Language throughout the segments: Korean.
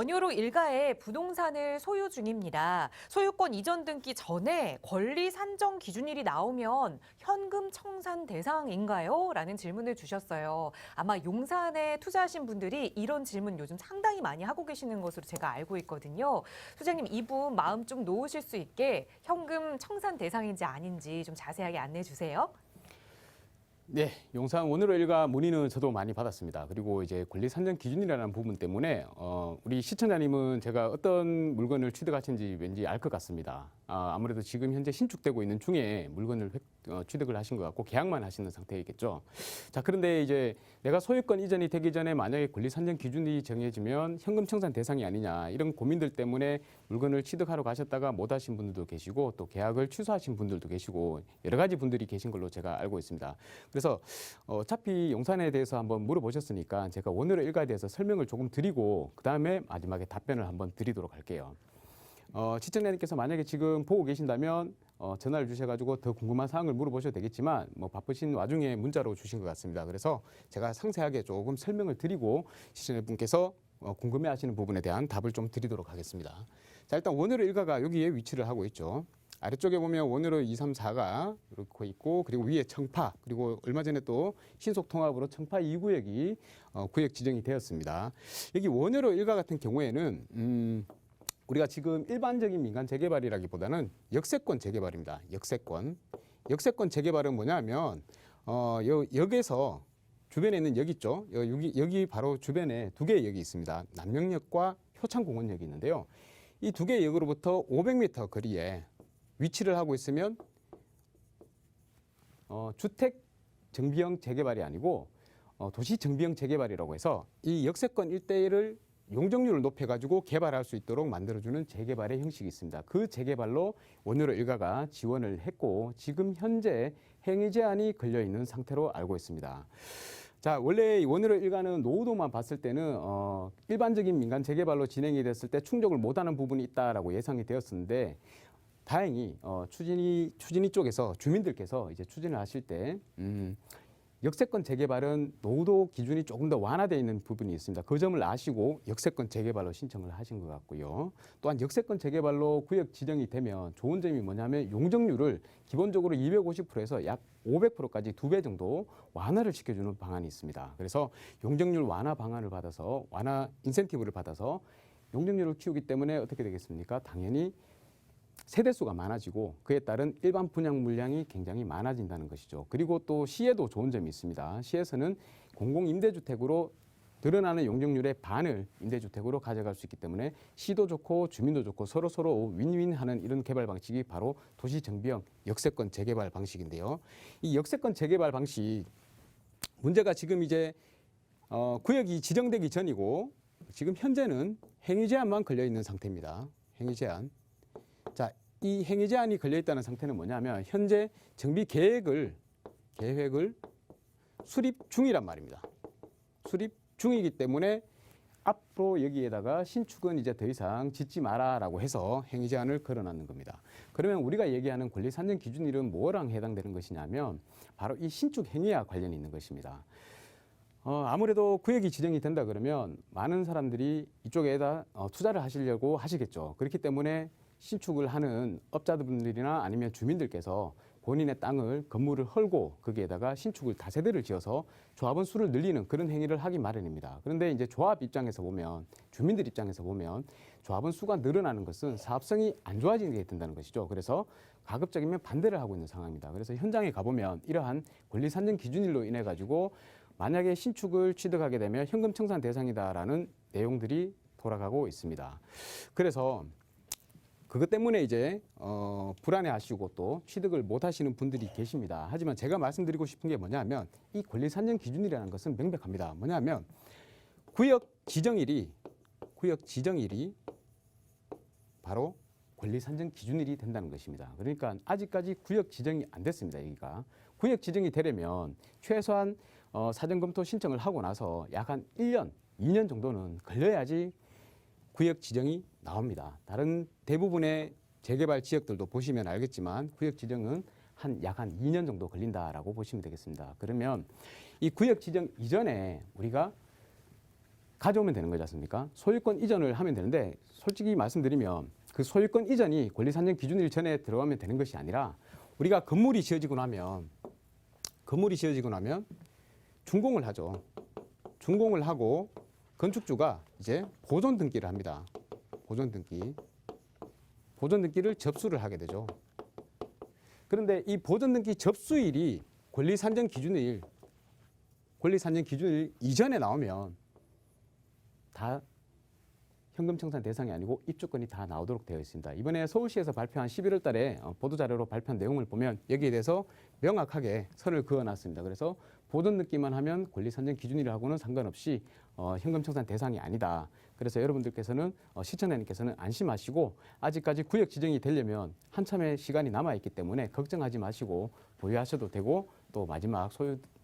원효로 일가에 부동산을 소유 중입니다. 소유권 이전 등기 전에 권리 산정 기준일이 나오면 현금 청산 대상인가요? 라는 질문을 주셨어요. 아마 용산에 투자하신 분들이 이런 질문 요즘 상당히 많이 하고 계시는 것으로 제가 알고 있거든요. 소장님, 이분 마음 좀 놓으실 수 있게 현금 청산 대상인지 아닌지 좀 자세하게 안내해 주세요. 네, 용산 원으로 일가 문의는 저도 많이 받았습니다. 그리고 이제 권리 산정 기준이라는 부분 때문에 우리 시청자님은 제가 어떤 물건을 취득하신지 왠지 알 것 같습니다. 아무래도 지금 현재 신축되고 있는 중에 물건을 취득을 하신 것 같고 계약만 하시는 상태이겠죠. 자, 그런데 이제 내가 소유권 이전이 되기 전에 만약에 권리 산정 기준이 정해지면 현금 청산 대상이 아니냐 이런 고민들 때문에 물건을 취득하러 가셨다가 못 하신 분들도 계시고 또 계약을 취소하신 분들도 계시고 여러 가지 분들이 계신 걸로 제가 알고 있습니다. 그래서 어차피 용산에 대해서 한번 물어보셨으니까 제가 원으로 일가에 대해서 설명을 조금 드리고 그 다음에 마지막에 답변을 한번 드리도록 할게요. 시청자님께서 만약에 지금 보고 계신다면 전화를 주셔가지고 더 궁금한 사항을 물어보셔도 되겠지만 뭐 바쁘신 와중에 문자로 주신 것 같습니다. 그래서 제가 상세하게 조금 설명을 드리고 시청자분께서 궁금해하시는 부분에 대한 답을 좀 드리도록 하겠습니다. 자, 일단 원으로 일가가 여기에 위치를 하고 있죠. 아래쪽에 보면 원으로 2, 3, 4가 이렇게 있고 그리고 위에 청파 그리고 얼마 전에 또 신속통합으로 청파 2구역이 구역 지정이 되었습니다. 여기 원으로 일가 같은 경우에는 우리가 지금 일반적인 민간 재개발이라기보다는 역세권 재개발입니다. 역세권 재개발은 뭐냐면 역에서 주변에 있는 역 있죠. 여기 바로 주변에 두 개의 역이 있습니다. 남명역과 효창공원역이 있는데요. 이 두 개의 역으로부터 500m 거리에 위치를 하고 있으면 주택 정비형 재개발이 아니고 도시 정비형 재개발이라고 해서 이 역세권 일대를 용적률을 높여가지고 개발할 수 있도록 만들어주는 재개발의 형식이 있습니다. 그 재개발로 원으로 일가가 지원을 했고 지금 현재 행위 제한이 걸려 있는 상태로 알고 있습니다. 자, 원래 원으로 일가는 노후도만 봤을 때는 일반적인 민간 재개발로 진행이 됐을 때 충족을 못하는 부분이 있다라고 예상이 되었었는데 다행히 추진위 쪽에서 주민들께서 이제 추진을 하실 때 역세권 재개발은 노후도 기준이 조금 더 완화되어 있는 부분이 있습니다. 그 점을 아시고 역세권 재개발로 신청을 하신 것 같고요. 또한 역세권 재개발로 구역 지정이 되면 좋은 점이 뭐냐면 용적률을 기본적으로 250%에서 약 500%까지 2배 정도 완화를 시켜주는 방안이 있습니다. 그래서 용적률 완화 방안을 받아서 완화 인센티브를 받아서 용적률을 키우기 때문에 어떻게 되겠습니까? 당연히 세대수가 많아지고 그에 따른 일반 분양 물량이 굉장히 많아진다는 것이죠. 그리고 또 시에도 좋은 점이 있습니다. 시에서는 공공임대주택으로 늘어나는 용적률의 반을 임대주택으로 가져갈 수 있기 때문에 시도 좋고 주민도 좋고 서로 윈윈하는 이런 개발 방식이 바로 도시정비형 역세권 재개발 방식인데요. 이 역세권 재개발 방식 문제가 지금 이제 구역이 지정되기 전이고 지금 현재는 행위 제한만 걸려 있는 상태입니다. 행위 제한. 자, 이 행위 제한이 걸려 있다는 상태는 뭐냐면 현재 정비 계획을 수립 중이란 말입니다. 수립 중이기 때문에 앞으로 여기에다가 신축은 이제 더 이상 짓지 마라라고 해서 행위 제한을 걸어놨는 겁니다. 그러면 우리가 얘기하는 권리 산정 기준일은 뭐랑 해당되는 것이냐면 바로 이 신축 행위와 관련이 있는 것입니다. 아무래도 구역이 지정이 된다 그러면 많은 사람들이 이쪽에다 투자를 하시려고 하시겠죠. 그렇기 때문에 신축을 하는 업자분들이나 아니면 주민들께서 본인의 땅을 건물을 헐고 거기에다가 신축을 다세대를 지어서 조합원 수를 늘리는 그런 행위를 하기 마련입니다. 그런데 이제 조합 입장에서 보면 주민들 입장에서 보면 조합원 수가 늘어나는 것은 사업성이 안 좋아지게 된다는 것이죠. 그래서 가급적이면 반대를 하고 있는 상황입니다. 그래서 현장에 가보면 이러한 권리 산정 기준일로 인해 가지고 만약에 신축을 취득하게 되면 현금 청산 대상이다라는 내용들이 돌아가고 있습니다. 그래서 그것 때문에 이제 불안해하시고 또 취득을 못하시는 분들이 계십니다. 하지만 제가 말씀드리고 싶은 게 뭐냐면 이 권리 산정 기준이라는 것은 명백합니다. 뭐냐면 구역 지정일이 바로 권리 산정 기준일이 된다는 것입니다. 그러니까 아직까지 구역 지정이 안 됐습니다. 여기가 구역 지정이 되려면 최소한 사전검토 신청을 하고 나서 약 한 1년, 2년 정도는 걸려야지 구역 지정이 나옵니다. 다른 대부분의 재개발 지역들도 보시면 알겠지만 구역 지정은 약 한 2년 정도 걸린다라고 보시면 되겠습니다. 그러면 이 구역 지정 이전에 우리가 가져오면 되는 거지 않습니까? 소유권 이전을 하면 되는데 솔직히 말씀드리면 그 소유권 이전이 권리산정 기준일 전에 들어가면 되는 것이 아니라 우리가 건물이 지어지고 나면 준공을 하죠. 준공을 하고 건축주가 이제 보존 등기를 합니다. 보존 등기를 접수를 하게 되죠. 그런데 이 보존 등기 접수일이 권리산정 기준일 이전에 나오면 다 현금 청산 대상이 아니고 입주권이 다 나오도록 되어 있습니다. 이번에 서울시에서 발표한 11월 달에 보도자료로 발표한 내용을 보면 여기에 대해서 명확하게 선을 그어놨습니다. 그래서 보존 등기만 하면 권리산정 기준일하고는 상관없이 현금 청산 대상이 아니다. 그래서 여러분들께서는 시청자님께서는 안심하시고 아직까지 구역 지정이 되려면 한참의 시간이 남아있기 때문에 걱정하지 마시고 보유하셔도 되고 또 마지막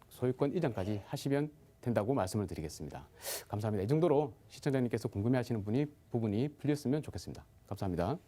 소유권 이전까지 하시면 된다고 말씀을 드리겠습니다. 감사합니다. 이 정도로 시청자님께서 궁금해하시는 부분이 풀렸으면 좋겠습니다. 감사합니다.